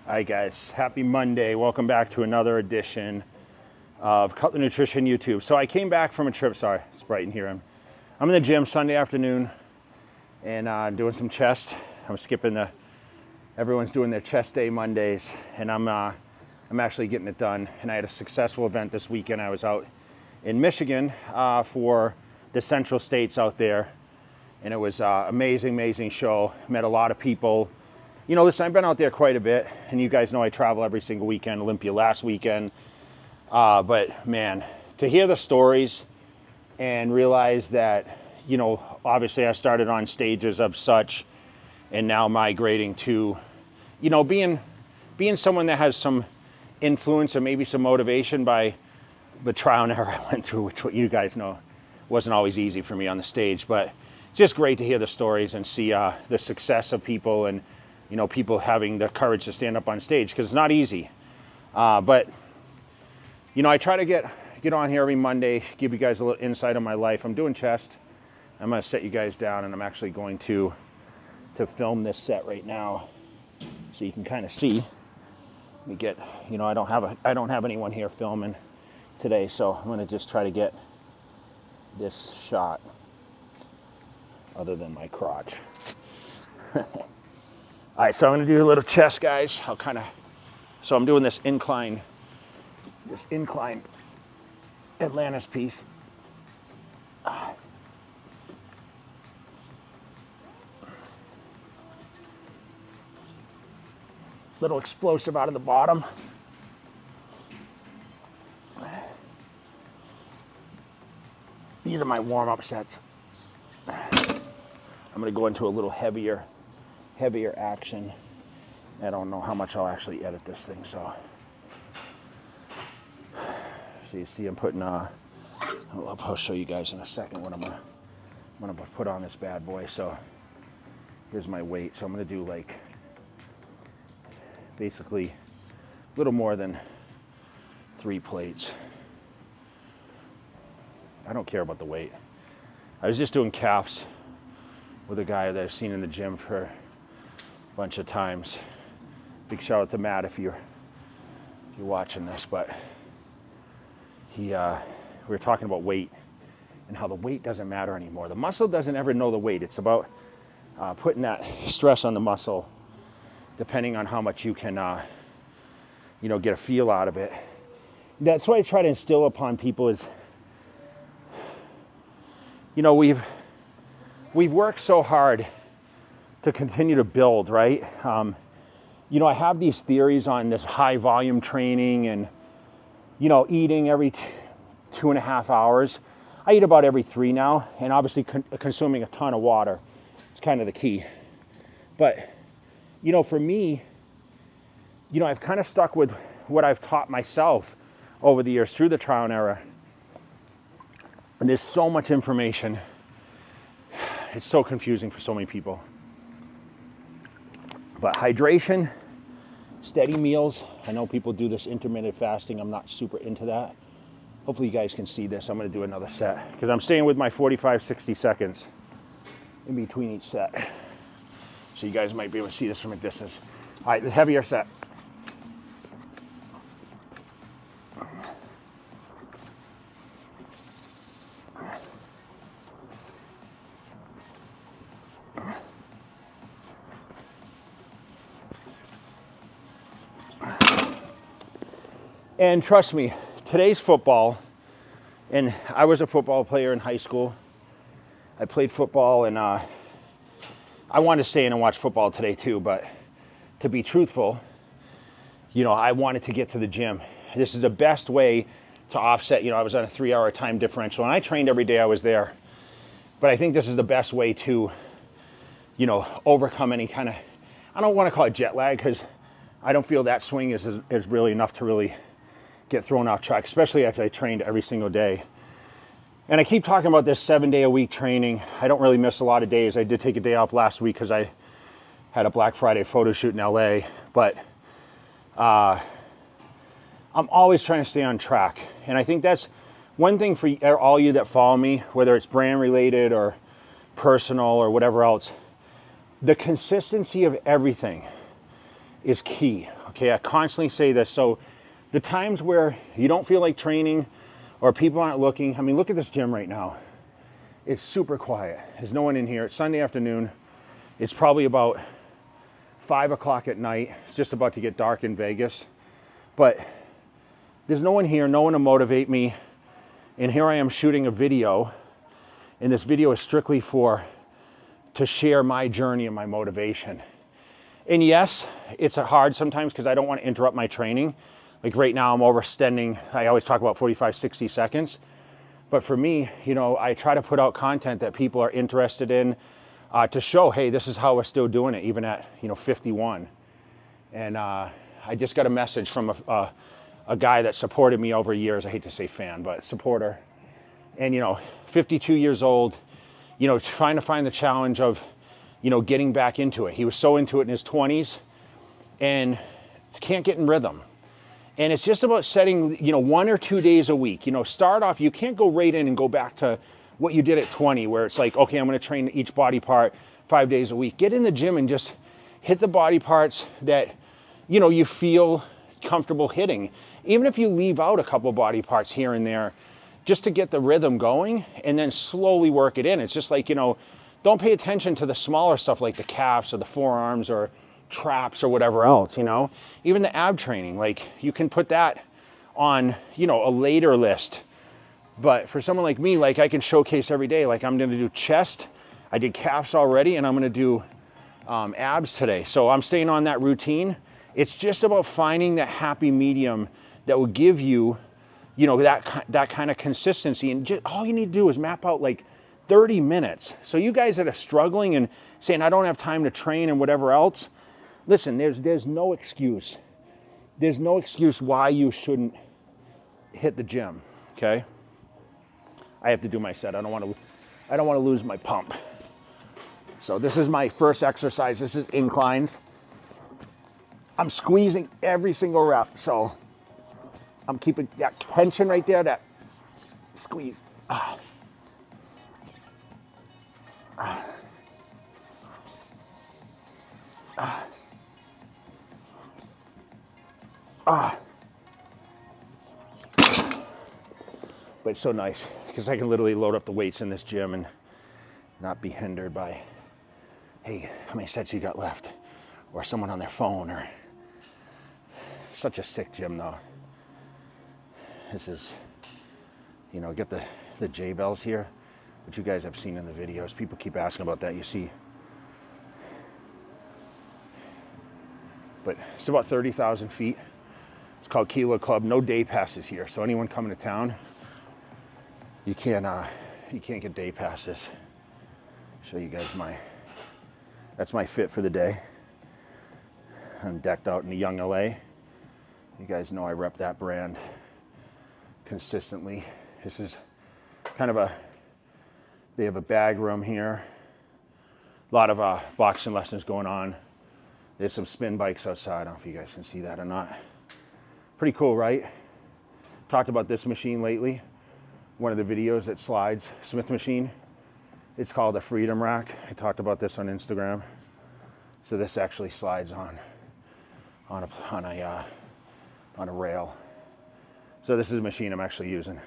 All right, guys, happy Monday. Welcome back to another edition of Cutler Nutrition YouTube. So I came back from a trip. Sorry, it's bright in here. I'm in the gym Sunday afternoon and doing some chest. I'm skipping everyone's doing their chest day Mondays, and I'm actually getting it done. And I had a successful event this weekend. I was out in Michigan for the Central States out there, and it was amazing show. Met a lot of people. You know, listen, I've been out there quite a bit, and you guys know I travel every single weekend, Olympia last weekend. But man, to hear the stories and realize that, you know, obviously I started on stages of such and now migrating to, you know, being someone that has some influence and maybe some motivation by the trial and error I went through, which what you guys know wasn't always easy for me on the stage. But it's just great to hear the stories and see the success of people and, you know, people having the courage to stand up on stage, because it's not easy. But, you know, I try to get on here every Monday, give you guys a little insight on my life. I'm doing chest. I'm going to set you guys down, and I'm actually going to film this set right now so you can kind of see. Let me get, you know, I don't have anyone here filming today, so I'm going to just try to get this shot other than my crotch. All right, so I'm gonna do a little chest, guys. So I'm doing this incline Atlantis piece. Little explosive out of the bottom. These are my warm-up sets. I'm gonna go into a little heavier action. I don't know how much I'll actually edit this thing, so you see I'm putting I'll show you guys in a second what I'm gonna put on this bad boy. So here's my weight. So I'm gonna do like basically a little more than 3 plates. I don't care about the weight. I was just doing calves with a guy that I've seen in the gym for bunch of times. Big shout out to Matt if you're watching this. But we were talking about weight and how the weight doesn't matter anymore. The muscle doesn't ever know the weight. It's about putting that stress on the muscle, depending on how much you can you know, get a feel out of it. That's what I try to instill upon people is, you know, we've worked so hard to continue to build, right? You know, I have these theories on this high volume training and, you know, eating every 2.5 hours. I eat about every 3 now, and obviously consuming a ton of water. It's kind of the key. But, you know, for me, you know, I've kind of stuck with what I've taught myself over the years through the trial and error. And there's so much information. It's so confusing for so many people. But hydration, steady meals. I know people do this intermittent fasting. I'm not super into that. Hopefully you guys can see this. I'm going to do another set because I'm staying with my 45, 60 seconds in between each set. So you guys might be able to see this from a distance. All right, the heavier set. And trust me, today's football, and I was a football player in high school. I played football, and I wanted to stay in and watch football today too, but to be truthful, you know, I wanted to get to the gym. This is the best way to offset, you know, I was on a 3-hour time differential, and I trained every day I was there. But I think this is the best way to, you know, overcome any kind of, I don't want to call it jet lag, because I don't feel that swing is really enough to really get thrown off track, especially after I trained every single day. And I keep talking about this 7-day-a-week training. I don't really miss a lot of days. I did take a day off last week because I had a Black Friday photo shoot in LA, but I'm always trying to stay on track. And I think that's one thing for all you that follow me, whether it's brand related or personal or whatever else. The consistency of everything is key, okay? I constantly say this. So the times where you don't feel like training or people aren't looking, I mean, look at this gym right now. It's super quiet. There's no one in here. It's Sunday afternoon. It's probably about 5 o'clock at night. It's just about to get dark in Vegas. But there's no one here, no one to motivate me. And here I am shooting a video. And this video is strictly to share my journey and my motivation. And yes, it's hard sometimes because I don't want to interrupt my training. Like right now I'm overextending. I always talk about 45, 60 seconds. But for me, you know, I try to put out content that people are interested in to show, hey, this is how we're still doing it, even at, you know, 51. And I just got a message from a guy that supported me over years. I hate to say fan, but supporter. And, you know, 52 years old, you know, trying to find the challenge of, you know, getting back into it. He was so into it in his 20s and can't get in rhythm. And it's just about setting, you know, 1 or 2 days a week. You know, start off, you can't go right in and go back to what you did at 20, where it's like, okay, I'm going to train each body part 5 days a week. Get in the gym and just hit the body parts that, you know, you feel comfortable hitting. Even if you leave out a couple body parts here and there, just to get the rhythm going and then slowly work it in. It's just like, you know, don't pay attention to the smaller stuff like the calves or the forearms or traps or whatever else, you know. Even the ab training, like you can put that on, you know, a later list. But for someone like me, like I can showcase every day. Like I'm gonna do chest, I did calves already, and I'm gonna do abs today. So I'm staying on that routine. It's just about finding that happy medium that will give you, you know, that kind of consistency. And just, all you need to do is map out like 30 minutes. So you guys that are struggling and saying, I don't have time to train and whatever else, listen, there's no excuse. There's no excuse why you shouldn't hit the gym, okay? I have to do my set. I don't want to lose my pump. So this is my first exercise. This is inclines. I'm squeezing every single rep. So I'm keeping that tension right there, that squeeze. But it's so nice because I can literally load up the weights in this gym and not be hindered by, hey, how many sets you got left? Or someone on their phone. Or such a sick gym though. This is, you know, get the J-bells here, which you guys have seen in the videos. People keep asking about that, you see. But it's about 30,000 feet. It's called Kilo Club. No day passes here. So anyone coming to town, you can't get day passes. Show you guys that's my fit for the day. I'm decked out in the Young LA. You guys know I rep that brand consistently. This is kind of they have a bag room here. A lot of boxing lessons going on. There's some spin bikes outside. I don't know if you guys can see that or not. Pretty cool, right? Talked about this machine lately. One of the videos that slides, Smith machine. It's called a Freedom Rack. I talked about this on Instagram. So this actually slides on a rail. So this is a machine I'm actually using.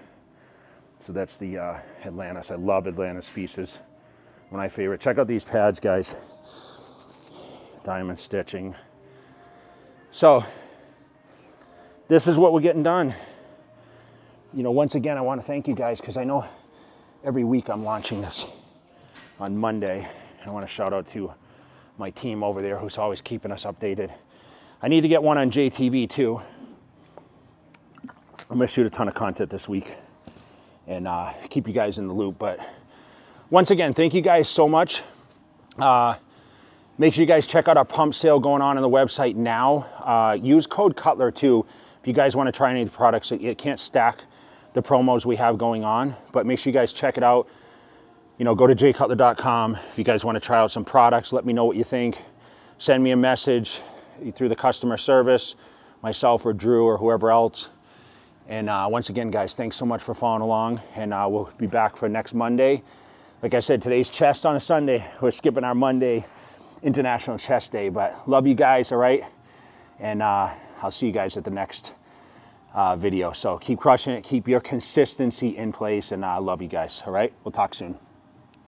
So that's the Atlantis. I love Atlantis pieces. One of my favorite. Check out these pads, guys. Diamond stitching. So this is what we're getting done. You know, once again, I want to thank you guys because I know every week I'm launching this on Monday. I want to shout out to my team over there who's always keeping us updated. I need to get one on JTV too. I'm going to shoot a ton of content this week and keep you guys in the loop. But once again, thank you guys so much. Make sure you guys check out our pump sale going on the website now. Use code Cutler too if you guys want to try any of the products. It can't stack the promos we have going on, but make sure you guys check it out. You know, go to jcutler.com if you guys want to try out some products. Let me know what you think. Send me a message through the customer service, myself or Drew or whoever else. And once again, guys, thanks so much for following along, and we'll be back for next Monday. Like I said, today's chest on a Sunday. We're skipping our Monday International Chest Day, but love you guys, all right? And I'll see you guys at the next video. So keep crushing it, keep your consistency in place, and I love you guys. All right, we'll talk soon.